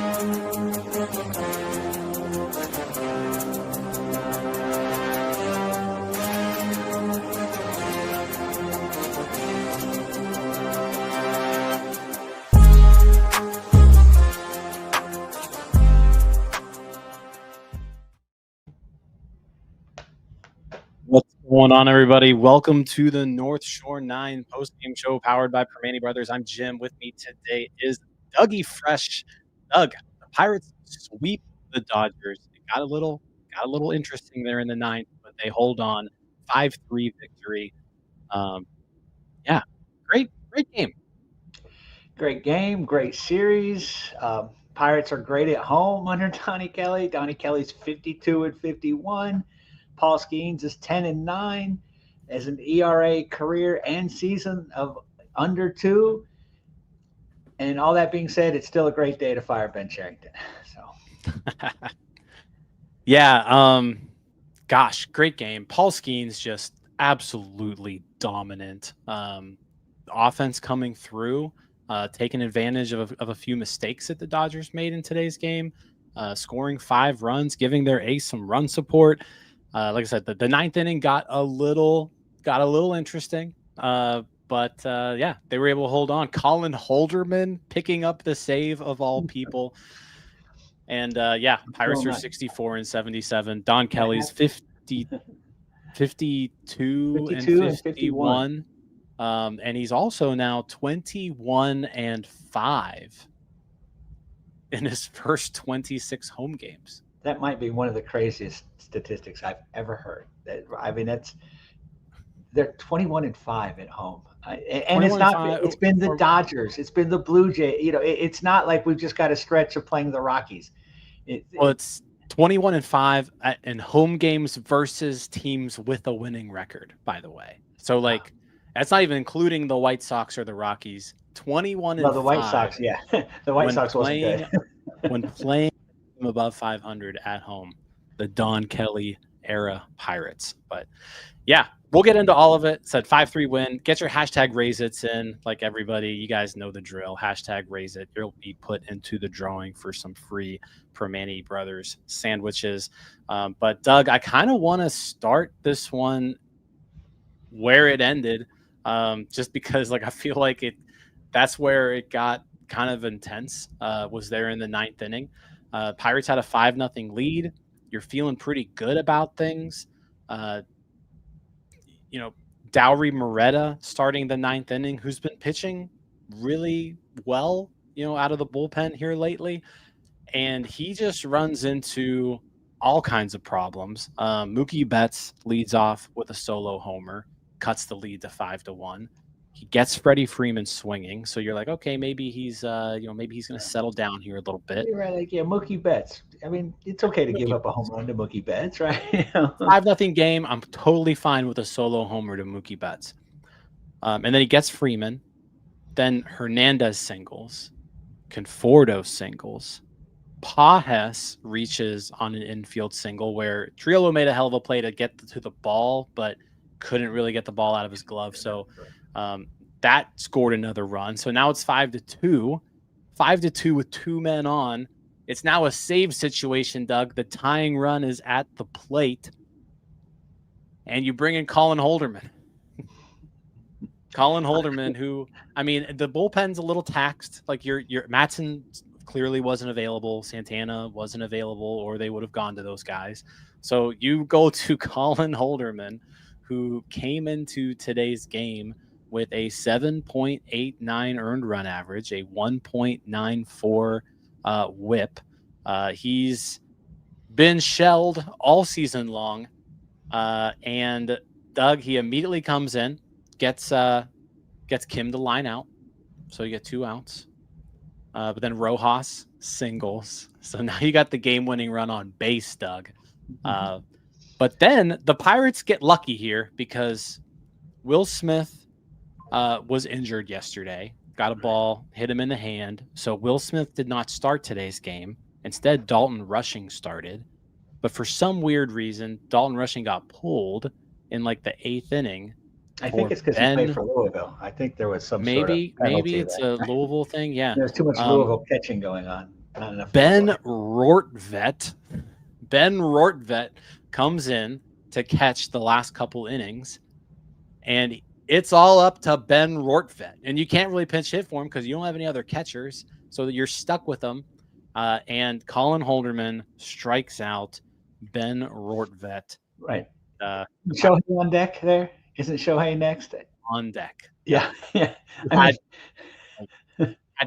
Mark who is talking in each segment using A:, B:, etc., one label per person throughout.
A: What's going on, everybody? Welcome to the North Shore 9 post-game show powered by Primanti Brothers. I'm Jim. With me today is Dougie Fresh. Doug, the Pirates sweep the Dodgers. It got a little interesting there in the ninth, but they hold on. 5-3 victory. Great game.
B: Great game, great series. Pirates are great at home under Donnie Kelly. Donnie Kelly's 52-51. Paul Skenes is 10-9 as an ERA career and season of under 2. And all that being said, it's still a great day to fire Ben Cherington.
A: Gosh, great game. Paul Skenes just absolutely dominant. Offense coming through, taking advantage of a few mistakes that the Dodgers made in today's game, scoring 5 runs, giving their ace some run support. Like I said, the ninth inning got a little interesting, but they were able to hold on. Colin Holderman picking up the save of all people, and Pirates are 64-77. Don Kelly's 52 and 51, and he's also now 21-5 in his first 26 home games.
B: That might be one of the craziest statistics I've ever heard. They're 21-5 at home, and it's not. It's been the Dodgers. It's been the Blue Jays. It's not like we've just got a stretch of playing the Rockies.
A: It's 21-5 in home games versus teams with a winning record. By the way, so that's not even including the White Sox or the Rockies. 21-5.
B: No, the White Sox. Yeah, the White Sox wasn't good
A: when playing above 500 at home. The Don Kelly era Pirates. But we'll get into all of it. Said 5-3 win. Get your hashtag raise it's in. Like everybody, you guys know the drill. Hashtag raise it. You'll be put into the drawing for some free Primanti Brothers sandwiches. But Doug, I kind of want to start this one where it ended, just because I feel like that's where it got kind of intense, was there in the ninth inning. Pirates had a 5-0 lead. You're feeling pretty good about things. Dowry Moretta starting the ninth inning, who's been pitching really well, out of the bullpen here lately. And he just runs into all kinds of problems. Mookie Betts leads off with a solo homer, cuts the lead to 5-1. He gets Freddie Freeman swinging, so you're like, okay, maybe he's going to settle down here a little bit.
B: You're right, Mookie Betts. I mean, it's okay to give up a home run to Mookie Betts, right?
A: 5-0 game. I'm totally fine with a solo homer to Mookie Betts. And then he gets Freeman. Then Hernandez singles. Conforto singles. Pajes reaches on an infield single where Triolo made a hell of a play to get to the ball, but couldn't really get the ball out of his glove. So that scored another run. So now it's 5-2. 5-2 with 2 men on. It's now a save situation, Doug. The tying run is at the plate. And you bring in Colin Holderman. Colin Holderman, who, the bullpen's a little taxed. Your Matson clearly wasn't available. Santana wasn't available, or they would have gone to those guys. So you go to Colin Holderman, who came into today's game with a 7.89 earned run average, a 1.94 whip. He's been shelled all season long. And Doug, he immediately comes in, gets Kim to line out. So you get 2 outs. But then Rojas singles. So now you got the game-winning run on base, Doug. But then the Pirates get lucky here because Will Smith was injured yesterday, got a ball, hit him in the hand. So Will Smith did not start today's game. Instead, Dalton Rushing started. But for some weird reason, Dalton Rushing got pulled in the 8th inning.
B: I think it's because he played for Louisville. I think there was some
A: maybe
B: sort of
A: it's a Louisville thing. Yeah,
B: there's too much Louisville pitching going on. Not enough.
A: Ben Rortvet comes in to catch the last couple innings, and it's all up to Ben Rortvet. And you can't really pinch hit for him because you don't have any other catchers, so that you're stuck with him. And Colin Holderman strikes out Ben Rortvet.
B: Right. Shohei on deck there? Isn't Shohei next?
A: On deck.
B: Yeah. Yeah.
A: Had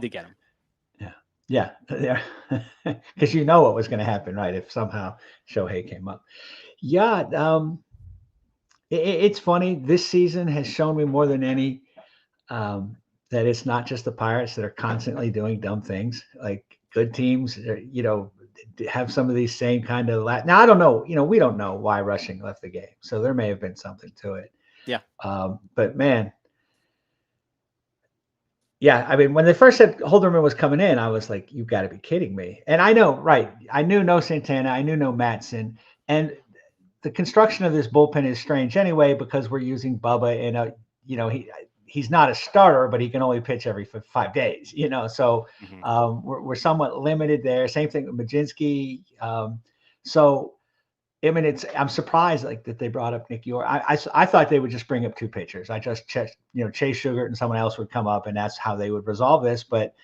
A: to get him.
B: Yeah. Because you know what was going to happen, right? If somehow Shohei came up. Yeah. It's funny. This season has shown me more than any that it's not just the Pirates that are constantly doing dumb things. Like good teams, have some of these same kind of. Now, I don't know. We don't know why Rushing left the game. So there may have been something to it.
A: Yeah.
B: But man. Yeah, I mean, when they first said Holderman was coming in, I was like, "You've got to be kidding me!" And I know, right? I knew no Santana, I knew no Matson, and the construction of this bullpen is strange anyway because we're using Bubba in he's not a starter, but he can only pitch every 5 days, So we're somewhat limited there. Same thing with Majinski. So. I mean, I'm surprised that they brought up Nick Yorke. I thought they would just bring up 2 pitchers. I just checked, Chase Sugar and someone else would come up, and that's how they would resolve this. But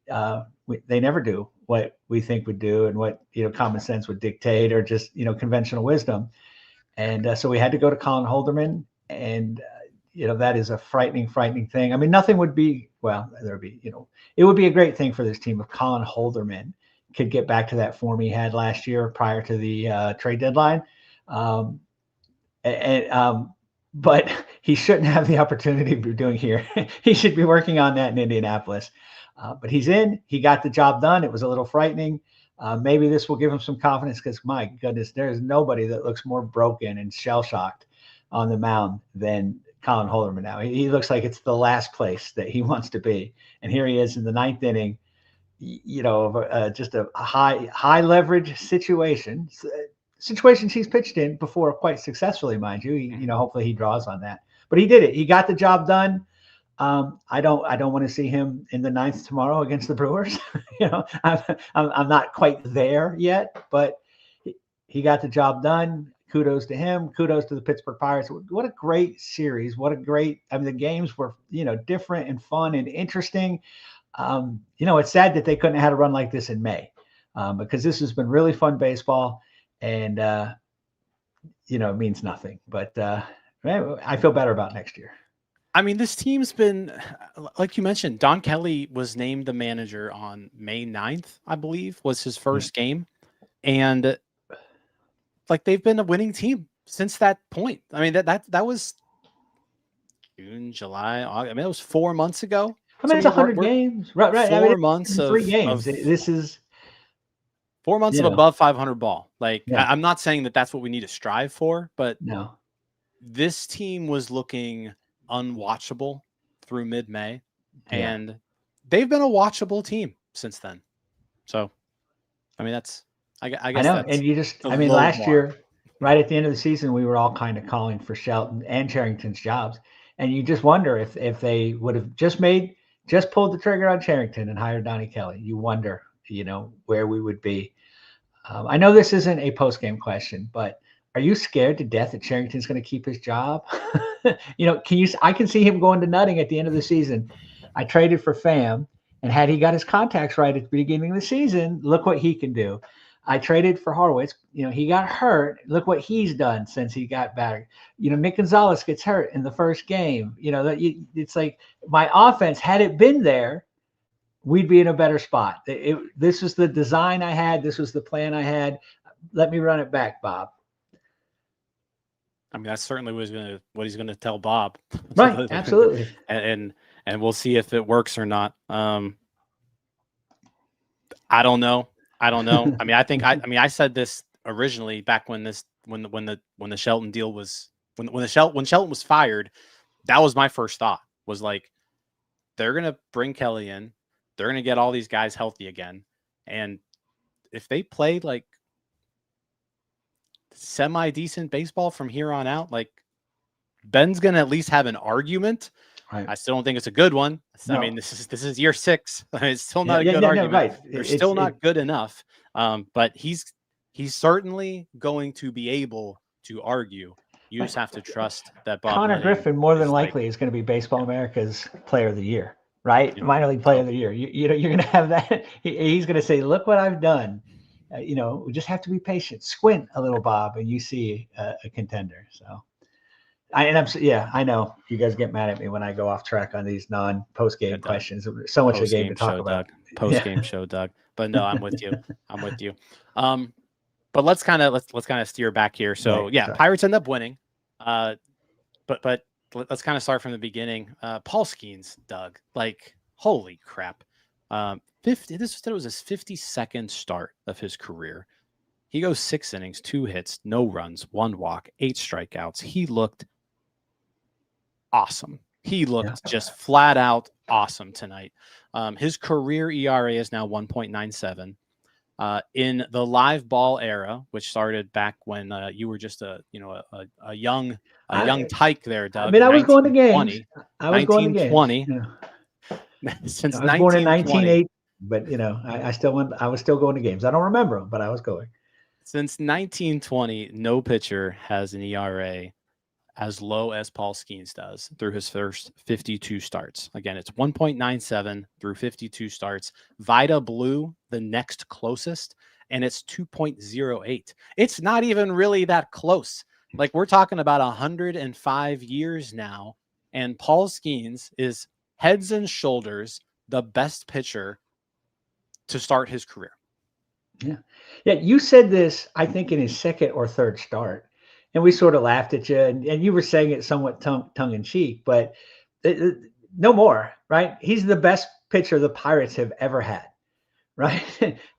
B: they never do what we think would do and what common sense would dictate, or just conventional wisdom. And so we had to go to Colin Holderman, and that is a frightening thing. I mean, nothing would be it would be a great thing for this team if Colin Holderman could get back to that form he had last year prior to the trade deadline. But he shouldn't have the opportunity to be doing here. He should be working on that in Indianapolis. But he's in. He got the job done. It was a little frightening. Maybe this will give him some confidence because, my goodness, there's nobody that looks more broken and shell-shocked on the mound than Colin Holderman now. He looks like it's the last place that he wants to be. And here he is in the 9th inning, just a high leverage situations he's pitched in before quite successfully, mind you. Hopefully he draws on that, but he did it. He got the job done. I don't want to see him in the 9th tomorrow against the Brewers. I'm not quite there yet, but he got the job done. Kudos to him. Kudos to the Pittsburgh Pirates. What a great series. The games were, different and fun and interesting. It's sad that they couldn't have had a run like this in May, because this has been really fun baseball, and it means nothing. But I feel better about next year.
A: I mean, this team's been, like you mentioned, Don Kelly was named the manager on May 9th, I believe, was his first game, and they've been a winning team since that point. I mean, that was June, July, August. I mean, it was 4 months ago.
B: I mean, it's 100 games, right?
A: 4 months of
B: 3 games. This is
A: 4 months of above 500 ball. I'm not saying that that's what we need to strive for, but
B: no,
A: this team was looking unwatchable through mid-May, and they've been a watchable team since then. So, I mean, I guess. I know,
B: and last year, right at the end of the season, we were all kind of calling for Shelton and Cherington's jobs, and you just wonder if they would have just pulled the trigger on Cherington and hired Donnie Kelly. You wonder, where we would be. I know this isn't a post-game question, but are you scared to death that Cherington's going to keep his job? I can see him going to Nutting at the end of the season. I traded for Pham, and had he got his contacts right at the beginning of the season, look what he can do. I traded for Horwitz. He got hurt. Look what he's done since he got back. Nick Gonzalez gets hurt in the first game. It's like my offense, had it been there, we'd be in a better spot. This was the design I had. This was the plan I had. Let me run it back, Bob.
A: I mean, that's certainly what he's gonna tell Bob.
B: Right, absolutely.
A: And we'll see if it works or not. I don't know. I mean, I said this originally back when the Shelton deal was when Shelton was fired. That was my first thought, was they're gonna bring Kelly in, they're gonna get all these guys healthy again, and if they play semi decent baseball from here on out, Ben's gonna at least have an argument
B: Right.
A: I still don't think it's a good one. I
B: No.
A: mean, this is year 6. It's still not a
B: Yeah,
A: good
B: yeah, no,
A: argument.
B: right.
A: They're still not good enough. But he's certainly going to be able to argue. You just have to trust that Bob
B: Connor
A: Lennon
B: Griffin more than
A: is like,
B: likely is going to be Baseball America's Player of the Year, right?
A: Yeah.
B: Minor League Player of
A: Oh.
B: the Year. You know, you're going to have that. He's going to say, "Look what I've done." You know, we just have to be patient. Squint a little, Bob, and you see a contender. So, I know you guys get mad at me when I go off track on these non-post game questions. So much of the game to talk about.
A: Post game show, Doug. But no, I'm with you. I'm with you. But let's kind of steer back here. So
B: Right, sorry.
A: Pirates end up winning. But let's kind of start from the beginning. Paul Skenes, Doug, like, holy crap. 50. This was his 52nd start of his career. He goes 6 innings, 2 hits, no runs, 1 walk, 8 strikeouts. He looked awesome. He looked just flat out awesome tonight. His career ERA is now 1.97. In the live ball era, which started back when you were just a young tyke there, Doug.
B: I mean, I was going to games. I was going to games.
A: Since
B: I was born in
A: 1980,
B: but I still went. I was still going to games. I don't remember them, but I was going.
A: Since 1920, no pitcher has an ERA as low as Paul Skenes does through his first 52 starts. Again, it's 1.97 through 52 starts. Vida Blue, the next closest, and it's 2.08. It's not even really that close. Like, we're talking about 105 years now, and Paul Skenes is heads and shoulders the best pitcher to start his career.
B: Yeah. Yeah. You said this, I think, in his second or third start. And we sort of laughed at you, and you were saying it somewhat tongue in cheek, but no more, right? He's the best pitcher the Pirates have ever had, right?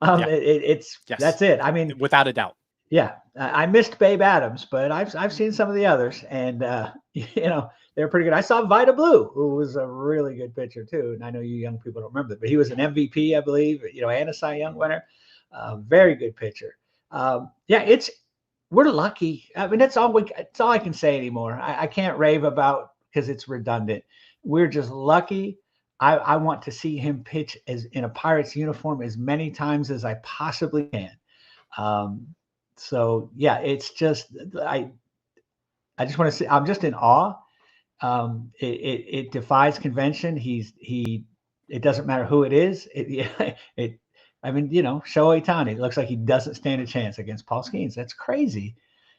B: That's it. I mean,
A: without a doubt.
B: Yeah, I missed Babe Adams, but I've seen some of the others, and they're pretty good. I saw Vida Blue, who was a really good pitcher too, and I know you young people don't remember that, but he was an MVP, I believe, and a Cy Young winner. Very good pitcher. We're lucky. I mean, that's all I can say anymore. I can't rave about because it's redundant. We're just lucky. I want to see him pitch as in a Pirates uniform as many times as I possibly can. So yeah, it's just I just want to say I'm just in awe. It defies convention. It doesn't matter who it is. I mean, Shohei Ohtani, it looks like he doesn't stand a chance against Paul Skenes. That's crazy.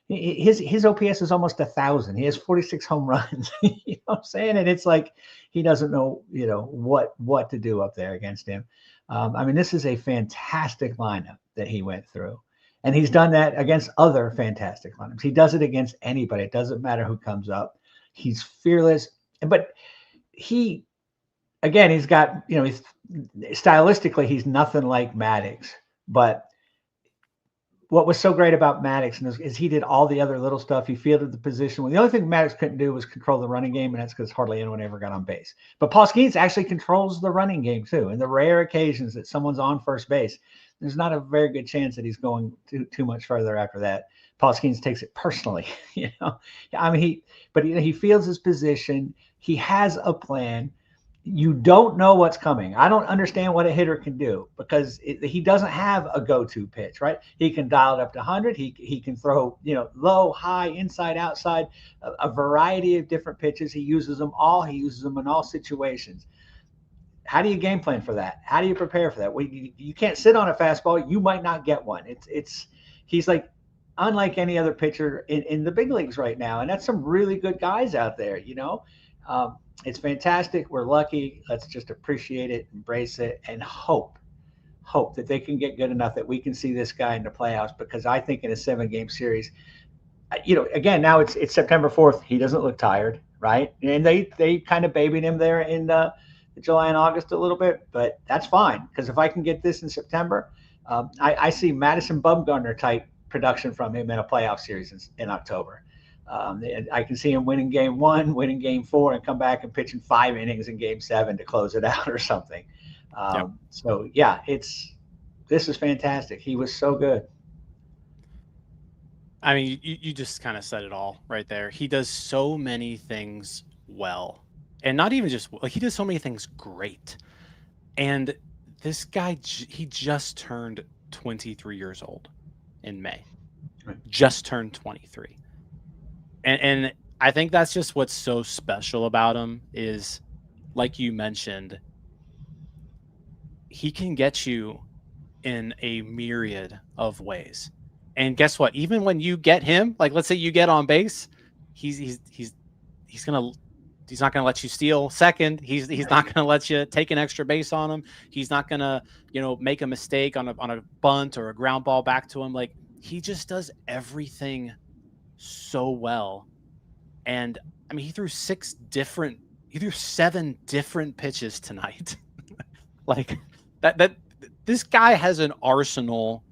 B: His OPS is almost 1,000. He has 46 home runs. You know what I'm saying? And it's like he doesn't know, what to do up there against him. I mean, this is a fantastic lineup that he went through. And he's done that against other fantastic lineups. He does it against anybody. It doesn't matter who comes up. He's fearless. But he's got, he's stylistically, he's nothing like Maddox. But what was so great about Maddox is he did all the other little stuff. He fielded the position. Well, the only thing Maddox couldn't do was control the running game, and that's because hardly anyone ever got on base. But Paul Skenes actually controls the running game too. And the rare occasions that someone's on first base, there's not a very good chance that he's going too much further after that. Paul Skenes takes it personally, I mean, he fields his position. He has a plan. You don't know what's coming. I don't understand what a hitter can do because he doesn't have a go-to pitch, right? He can dial it up to 100. He can throw, low, high, inside, outside, a variety of different pitches. He uses them all. He uses them in all situations. How do you game plan for that? How do you prepare for that? Well, you can't sit on a fastball. You might not get one. He's like unlike any other pitcher in the big leagues right now, and that's some really good guys out there. It's fantastic. We're lucky. Let's just appreciate it, embrace it, and hope that they can get good enough that we can see this guy in the playoffs. Because I think in a 7-game series, again, now it's September 4th. He doesn't look tired, right? And they kind of babied him there in July and August a little bit, but that's fine because if I can get this in September, I see Madison Bumgarner type production from him in a playoff series in October. I can see him winning game 1, winning game 4, and come back and pitching 5 innings in game 7 to close it out or something. So yeah, this is fantastic. He was so good.
A: I mean, you just kind of said it all right there. He does so many things well. and not even just like he did so many things great. And this guy, he just turned 23 years old in May.
B: Right.
A: Just turned 23. And I think that's just what's so special about him is, like you mentioned, he can get you in a myriad of ways. And guess what? Even when you get him, like let's say you get on base, he's not gonna let you steal second. He's not gonna let you take an extra base on him. He's not gonna, make a mistake on a bunt or a ground ball back to him. Like he just does everything so well. And I mean, he threw 7 different pitches tonight. Like that this guy has an arsenal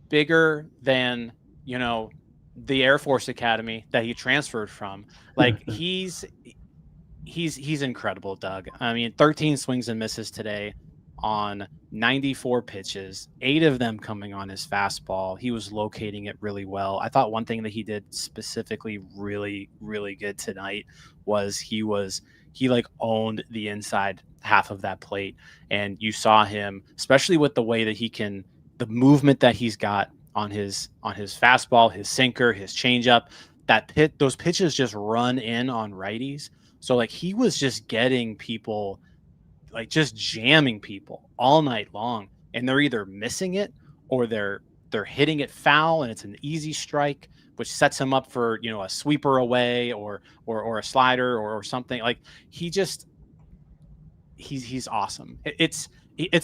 A: bigger than, the Air Force Academy that he transferred from. Like he's incredible, Doug. I mean, 13 swings and misses today on 94 pitches, 8 of them coming on his fastball. He was locating it really well. I thought one thing that he did specifically really, really good tonight was he like owned the inside half of that plate. And you saw him, especially with the way that the movement that he's got on his fastball, his sinker, his changeup, those pitches just run in on righties. So like he was just getting people, like just jamming people all night long, and they're either missing it or they're hitting it foul and it's an easy strike, which sets him up for, a sweeper away or a slider or something. Like he's awesome. It's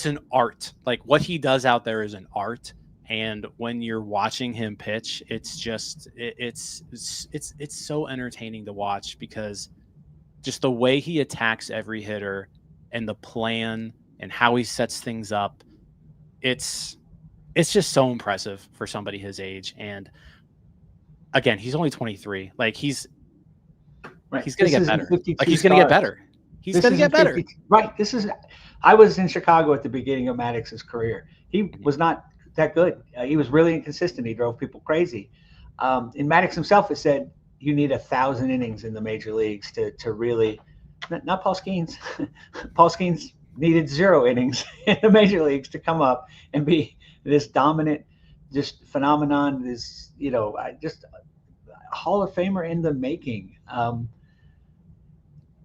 A: an art. Like what he does out there is an art. And when you're watching him pitch, it's just it's so entertaining to watch, because just the way he attacks every hitter and the plan and how he sets things up, it's just so impressive for somebody his age. And again, he's only 23. Like he's going to get better. Like he's going to get better. He's going to get better.
B: Right. I was in Chicago at the beginning of Maddox's career. He was not that good. He was really inconsistent. He drove people crazy. And Maddox himself has said you need 1,000 innings in the major leagues to really, not Paul Skenes. Paul Skenes needed 0 innings in the major leagues to come up and be this dominant, just phenomenon, this, just Hall of Famer in the making.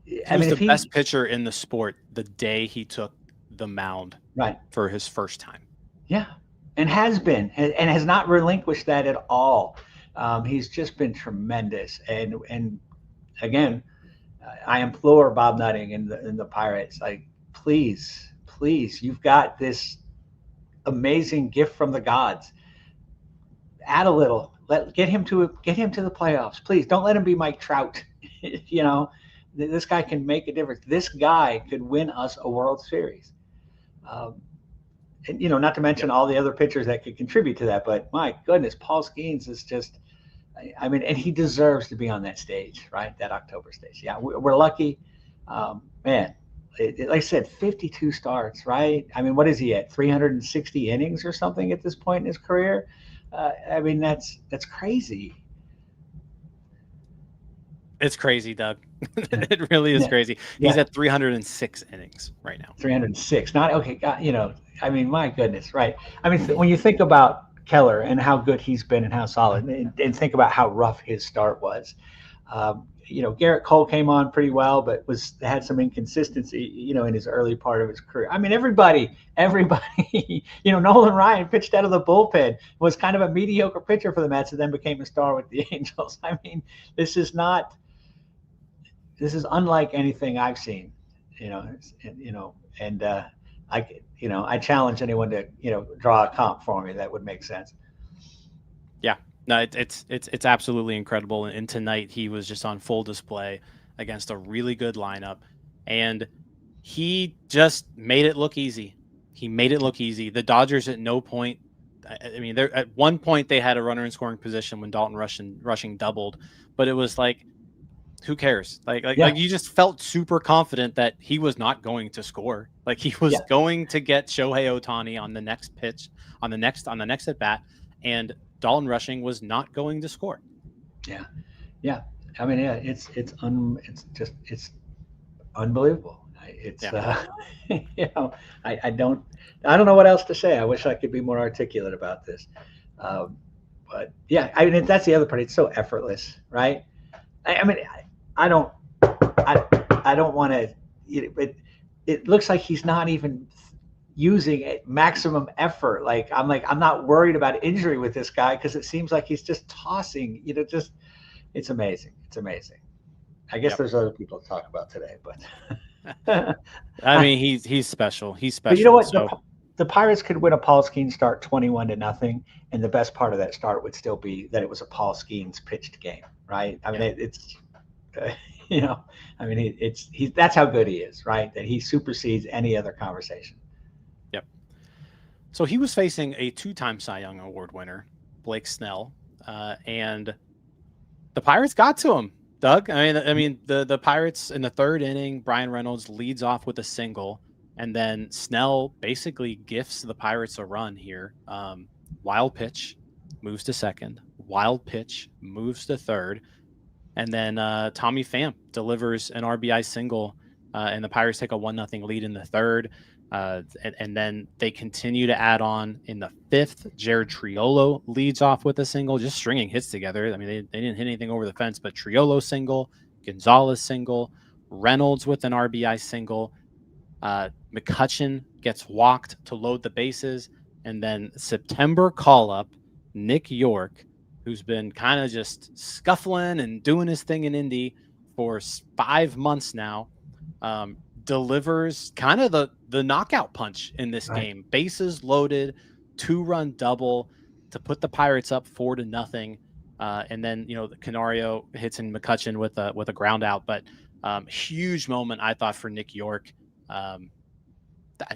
A: He was the best pitcher in the sport the day he took the mound for his first time.
B: Yeah, and has been, and has not relinquished that at all. He's just been tremendous. And again, I implore Bob Nutting and the Pirates, like, please, you've got this amazing gift from the gods. Add a little. Get him to the playoffs. Please don't let him be Mike Trout. This guy can make a difference. This guy could win us a World Series. And, not to mention all the other pitchers that could contribute to that. But my goodness, Paul Skenes is just, and he deserves to be on that stage, right? That October stage. Yeah, we're lucky. Man, like I said, 52 starts, right? I mean, what is he at? 360 innings or something at this point in his career? That's crazy.
A: It's crazy, Doug. It really is crazy. He's at 306 innings right now.
B: 306. Not okay. God, my goodness, right? When you think about Keller and how good he's been and how solid, and think about how rough his start was. Garrett Cole came on pretty well, but had some inconsistency, in his early part of his career. Everybody, Nolan Ryan pitched out of the bullpen, was kind of a mediocre pitcher for the Mets, and then became a star with the Angels. This is unlike anything I've seen, I challenge anyone to, draw a comp for me that would make sense.
A: Yeah, no, it's absolutely incredible. And tonight he was just on full display against a really good lineup, and he just made it look easy. The Dodgers at no point, they're at one point they had a runner in scoring position when Dalton Rushing doubled, but it was like, who cares? Like you just felt super confident that he was not going to score. Like he was going to get Shohei Ohtani on the next pitch, on the next at bat, and Dalton Rushing was not going to score.
B: Yeah. It's unbelievable. It's I don't know what else to say. I wish I could be more articulate about this. Um, but yeah, I mean that's the other part. It's so effortless, right? I mean, I don't I don't want to. It looks like he's not even using maximum effort. I'm not worried about injury with this guy because it seems like he's just tossing. Just it's amazing. It's amazing. I guess there's other people to talk about today, but
A: I mean he's special. He's special.
B: But you know what?
A: So
B: The Pirates could win a Paul Skenes start 21-0, and the best part of that start would still be that it was a Paul Skenes pitched game, right? I mean, it's I mean, he's that's how good he is, right? That he supersedes any other conversation.
A: Yep. So he was facing a 2-time Cy Young Award winner, Blake Snell, and the Pirates got to him. Doug, I mean, the Pirates in the 3rd inning, Bryan Reynolds leads off with a single, and then Snell basically gifts the Pirates a run here. Wild pitch, moves to second. Wild pitch, moves to third. And then Tommy Pham delivers an RBI single, and the Pirates take a 1-0 lead in the 3rd. And then they continue to add on in the 5th. Jared Triolo leads off with a single, just stringing hits together. I mean, they didn't hit anything over the fence, but Triolo single, Gonzalez single, Reynolds with an RBI single. McCutchen gets walked to load the bases. And then September call-up, Nick Yorke, who's been kind of just scuffling and doing his thing in Indy for 5 months now, delivers kind of the knockout punch in this game. Bases loaded, 2-run double to put the Pirates up 4-0. And then, the Canario hits in McCutchen with a ground out, but huge moment, I thought, for Nick Yorke. I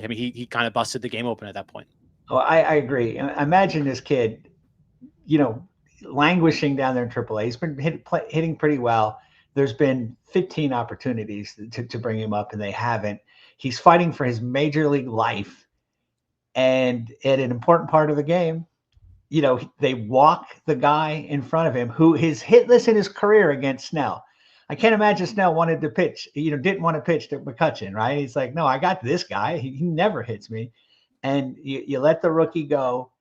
A: mean, he kind of busted the game open at that point.
B: Oh, I agree. Imagine this kid, languishing down there in AAA. He's been hitting pretty well. There's been 15 opportunities to bring him up, and they haven't. He's fighting for his major league life. And at an important part of the game, they walk the guy in front of him who is hitless in his career against Snell. I can't imagine Snell wanted to pitch, didn't want to pitch to McCutchen, right? He's like, no, I got this guy. He never hits me. And you let the rookie go,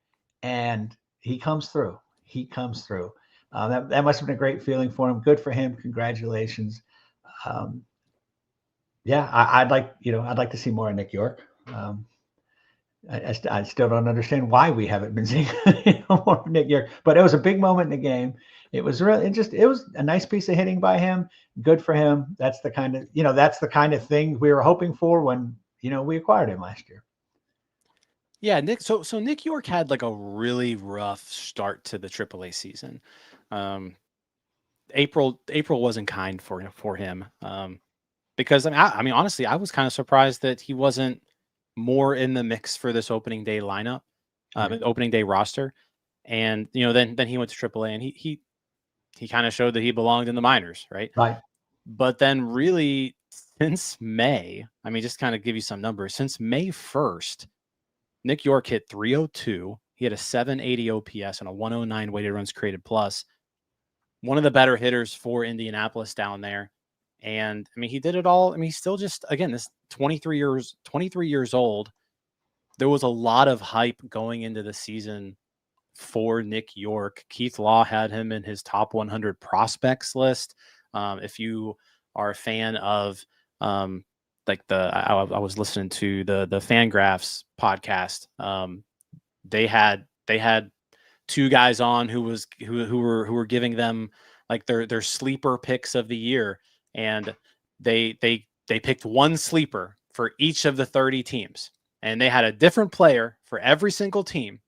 B: and he comes through. He comes through. That must have been a great feeling for him. Good for him. Congratulations. I'd like to see more of Nick Yorke. I still don't understand why we haven't been seeing more of Nick Yorke, but it was a big moment in the game. It was a nice piece of hitting by him. Good for him. That's the kind of thing we were hoping for when, we acquired him last year.
A: Yeah, Nick. So Nick Yorke had like a really rough start to the AAA season. April wasn't kind for him. Because I mean, honestly, I was kind of surprised that he wasn't more in the mix for this opening day lineup, opening day roster. And then he went to AAA, and he kind of showed that he belonged in the minors, right?
B: Right. But
A: then really since May, I mean, just kind of give you some numbers. Since May 1st, Nick Yorke hit 302. He had a 780 OPS and a 109 weighted runs created plus. One of the better hitters for Indianapolis down there. And I mean, he did it all. I mean, he's still just, again, this 23 years old. There was a lot of hype going into the season for Nick Yorke. Keith Law had him in his top 100 prospects list. If you are a fan of, I was listening to the Fangraphs podcast. They had 2 guys on who were giving them like their sleeper picks of the year, and they picked one sleeper for each of the 30 teams, and they had a different player for every single team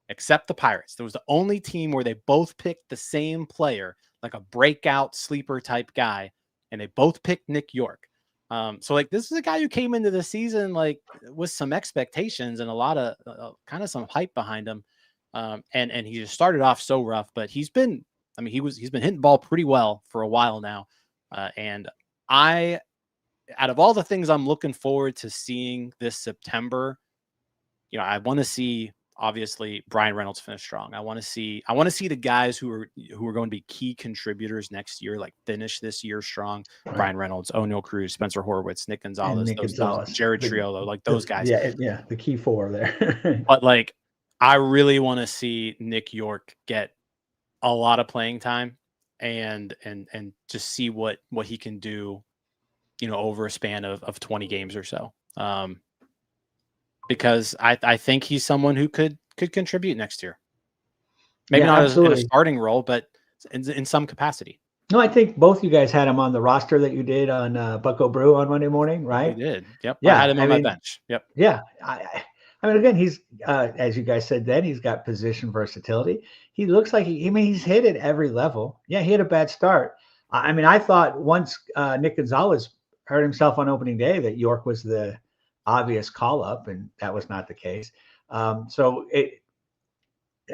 A: except the Pirates. There was the only team where they both picked the same player, like a breakout sleeper type guy, and they both picked Nick Yorke. So like this is a guy who came into the season like with some expectations and a lot of kind of some hype behind him. And he just started off so rough, but he's been hitting the ball pretty well for a while now. And out of all the things I'm looking forward to seeing this September, I want to see obviously Bryan Reynolds finish strong. I want to see the guys who are going to be key contributors next year, like finish this year strong. Right. Bryan Reynolds, O'Neal Cruz, Spencer Horwitz, Nick Gonzalez, those Jared Triolo, like those guys.
B: Yeah, the key four there.
A: But like, I really want to see Nick Yorke get a lot of playing time and just see what he can do, over a span of 20 games or so. Because I think he's someone who could contribute next year. Maybe not in a starting role, but in some capacity.
B: No, I think both you guys had him on the roster that you did on Bucko Brew on Monday morning, right?
A: We did. Yep.
B: Yeah,
A: I had him on my bench. Yep.
B: Yeah. I mean, again, he's as you guys said then, he's got position versatility. He looks like he's hit at every level. Yeah, he had a bad start. I mean, I thought once Nick Gonzalez hurt himself on opening day that Yorke was the obvious call up, and that was not the case. I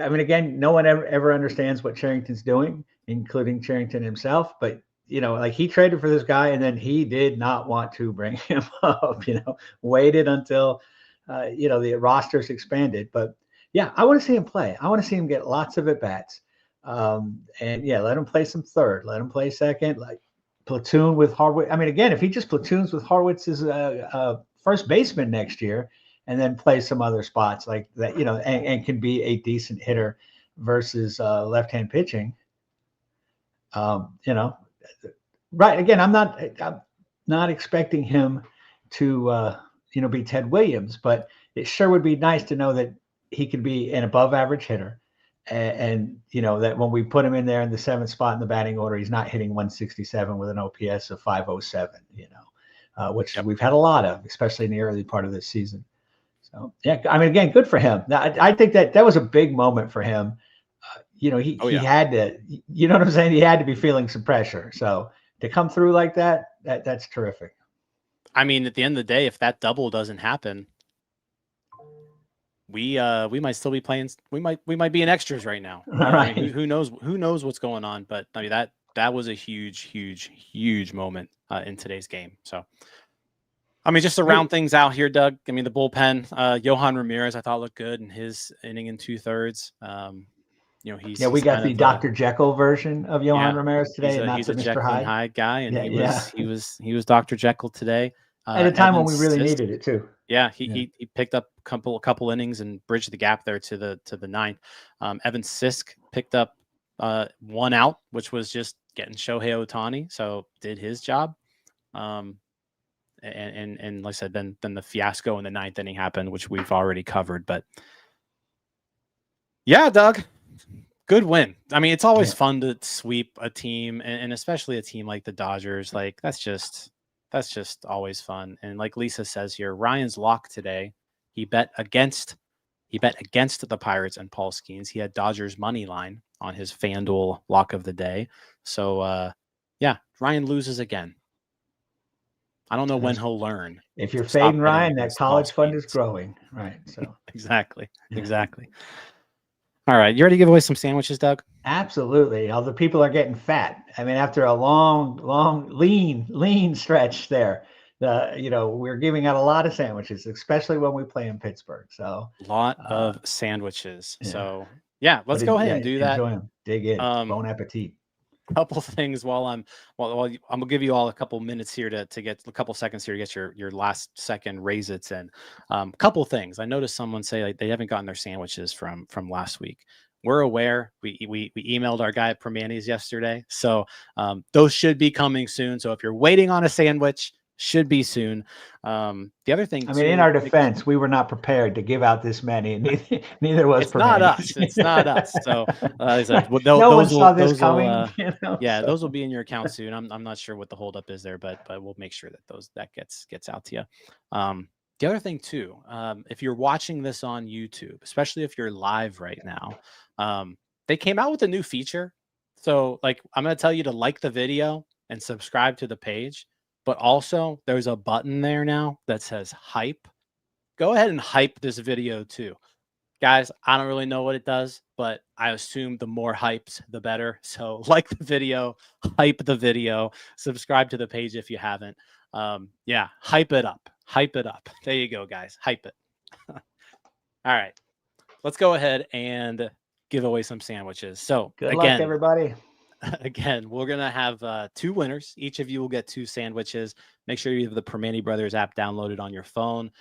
B: mean, again, no one ever understands what Cherington's doing, including Cherington himself. But, like he traded for this guy and then he did not want to bring him up, waited until, the roster's expanded. But yeah, I want to see him play. I want to see him get lots of at-bats. And yeah, let him play some third, let him play second, like platoon with Horwitz. I mean, again, if he just platoons with Horwitz as a first baseman next year, and then play some other spots like that, and can be a decent hitter versus left-hand pitching. Right. Again, I'm not expecting him to, be Ted Williams, but it sure would be nice to know that he could be an above average hitter. And that when we put him in there in the 7th spot in the batting order, he's not hitting 167 with an OPS of 507, which we've had a lot of, especially in the early part of this season. So, yeah, I mean, again, good for him. I think that was a big moment for him. He had to, you know what I'm saying? He had to be feeling some pressure. So to come through like that's terrific.
A: I mean, at the end of the day, if that double doesn't happen, we might still be playing. We might be in extras right now.
B: Right.
A: I mean, who knows what's going on? But I mean, that was a huge moment in today's game. So. I mean, just to round things out here, Doug. I mean, the bullpen, Johan Ramirez, I thought looked good in his inning in 2/3.
B: We got the Dr. Jekyll version of Johan Ramirez today,
A: he's a
B: Mr.
A: Jekyll and Hyde guy, and he was Dr. Jekyll today.
B: At a time when we really needed it too.
A: Yeah, he picked up a couple innings and bridged the gap there to the 9th. Evan Sisk picked up 1 out, which was just getting Shohei Ohtani, so did his job. And like I said, then the fiasco in the 9th inning happened, which we've already covered. But yeah, Doug, good win. I mean, it's always fun to sweep a team, and especially a team like the Dodgers. Like that's just always fun. And like Lisa says here, Ryan's lock today. He bet against the Pirates and Paul Skenes. He had Dodgers money line on his FanDuel lock of the day. So Ryan loses again. I don't know when he'll learn.
B: If you're fading Ryan, that college fund is growing. Right. So
A: Exactly. All right. You ready to give away some sandwiches, Doug?
B: Absolutely. All the people are getting fat. I mean, after a long, lean stretch there, we're giving out a lot of sandwiches, especially when we play in Pittsburgh. So
A: a lot of sandwiches. Yeah. So let's go ahead and do that.
B: Enjoy them. Dig in. Bon appetit.
A: Couple things while I'm gonna give you all a couple minutes here to get a couple seconds here to get your last second raise it's in. Couple things. I noticed someone say like they haven't gotten their sandwiches from last week. We're aware. We emailed our guy at Primanti's yesterday, so those should be coming soon. So if you're waiting on a sandwich, should be soon. The other thing,
B: in our defense, we were not prepared to give out this many, and neither was
A: it's not us. It's not us. So I said,
B: those
A: will be in your account soon. I'm not sure what the holdup is there, but we'll make sure that gets out to you. The other thing too, if you're watching this on YouTube, especially if you're live right now, they came out with a new feature. So like, I'm going to tell you to like the video and subscribe to the page. But also, there's a button there now that says hype. Go ahead and hype this video too. Guys, I don't really know what it does, but I assume the more hypes, the better. So like the video, hype the video, subscribe to the page if you haven't. Hype it up. Hype it up. There you go, guys. Hype it. All right. let's go ahead and give away some sandwiches. So
B: Good luck, everybody.
A: Again, we're going to have 2 winners. Each of you will get 2 sandwiches. Make sure you have the Primanti Brothers app downloaded on your phone.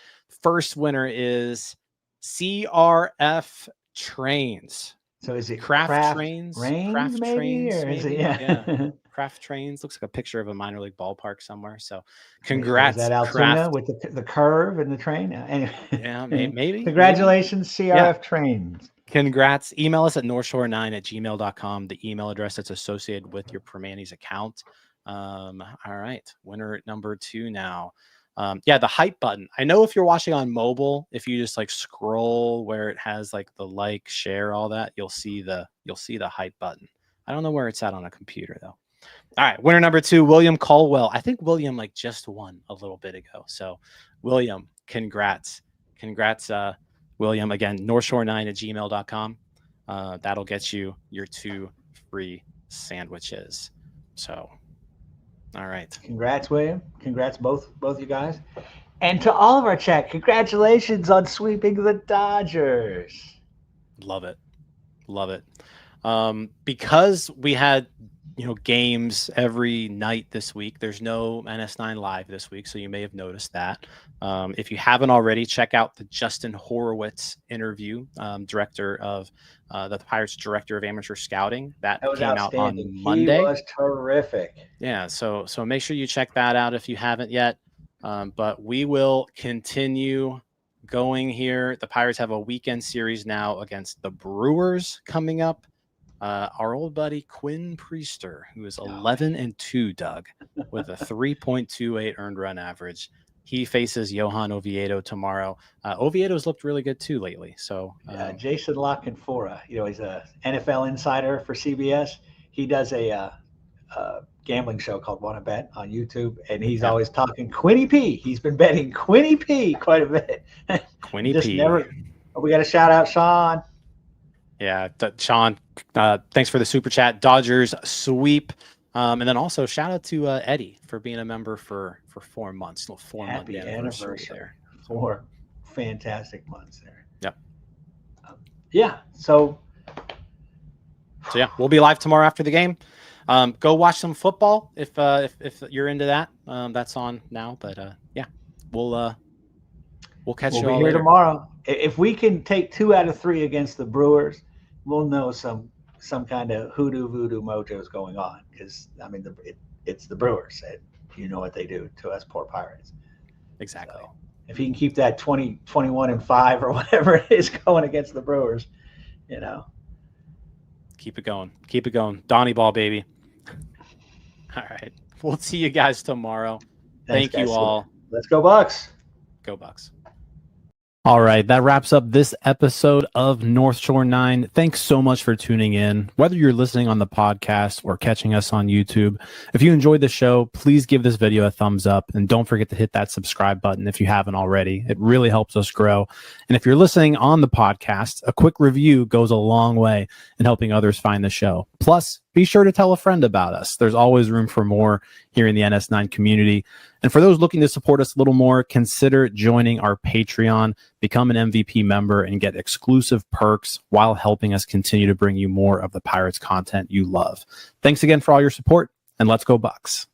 A: First winner is CRF Trains.
B: So is it
A: Craft Trains?
B: Craft Trains,
A: Or
B: is
A: maybe?
B: it? Yeah.
A: Craft Trains. Looks like a picture of a minor league ballpark somewhere. So congrats.
B: Is that Altoona with the curve and the train? Anyway.
A: Yeah, maybe.
B: Congratulations, CRF Trains.
A: Congrats. Email us at northshore9@gmail.com, the email address that's associated with your Primanti's account. All right. Winner number 2 now. The hype button. I know if you're watching on mobile, if you just like scroll where it has like the like, share, all that, you'll see the hype button. I don't know where it's at on a computer though. All right. Winner number 2, William Caldwell. I think William like just won a little bit ago. So William, congrats. William, again, northshore9@gmail.com. That'll get you your 2 free sandwiches. So, all right.
B: Congrats, William. Congrats, both you guys. And to all of our chat, congratulations on sweeping the Dodgers.
A: Love it. Because we had games every night this week, there's no NS9 live this week, so you may have noticed that. If you haven't already, check out the Justin Horowitz interview, director of the Pirates director of amateur scouting. That came out on Monday.
B: He was terrific.
A: Yeah, so make sure you check that out if you haven't yet. But we will continue going here. The Pirates have a weekend series now against the Brewers coming up. Our old buddy Quinn Priester, who is 11-2, Doug, with a 3.28 earned run average. He faces Johan Oviedo tomorrow. Oviedo's looked really good too lately. So
B: Jason Lockenfora, he's a NFL insider for CBS. He does a gambling show called Wanna Bet on YouTube, and he's always talking Quinny P. He's been betting Quinny P quite a bit.
A: Quinny P.
B: We got to shout out Sean.
A: Yeah, Sean, thanks for the super chat. Dodgers sweep. And then also shout out to Eddie for being a member for 4 months. Little 4-month anniversary there.
B: 4 fantastic months there.
A: Yep.
B: So
A: yeah, we'll be live tomorrow after the game. Go watch some football if you're into that. That's on now, but we'll catch you all
B: here
A: later.
B: Tomorrow. If we can take 2 out of 3 against the Brewers, we'll know some kind of hoodoo voodoo mojo is going on, because it's the Brewers. You know what they do to us poor Pirates.
A: Exactly.
B: So if he can keep that 21-5 or whatever it is going against the Brewers,
A: keep it going. Donnie ball, baby. All right. We'll see you guys tomorrow.
B: Thanks,
A: Thank you all.
B: Let's go Bucs.
A: Go Bucs. All right, that wraps up this episode of North Shore 9. Thanks so much for tuning in. Whether you're listening on the podcast or catching us on YouTube, if you enjoyed the show, please give this video a thumbs up, and don't forget to hit that subscribe button if you haven't already. It really helps us grow. And if you're listening on the podcast, a quick review goes a long way in helping others find the show. Plus, be sure to tell a friend about us. There's always room for more here in the NS9 community. And for those looking to support us a little more, consider joining our Patreon, become an MVP member, and get exclusive perks while helping us continue to bring you more of the Pirates content you love. Thanks again for all your support, and let's go Bucs.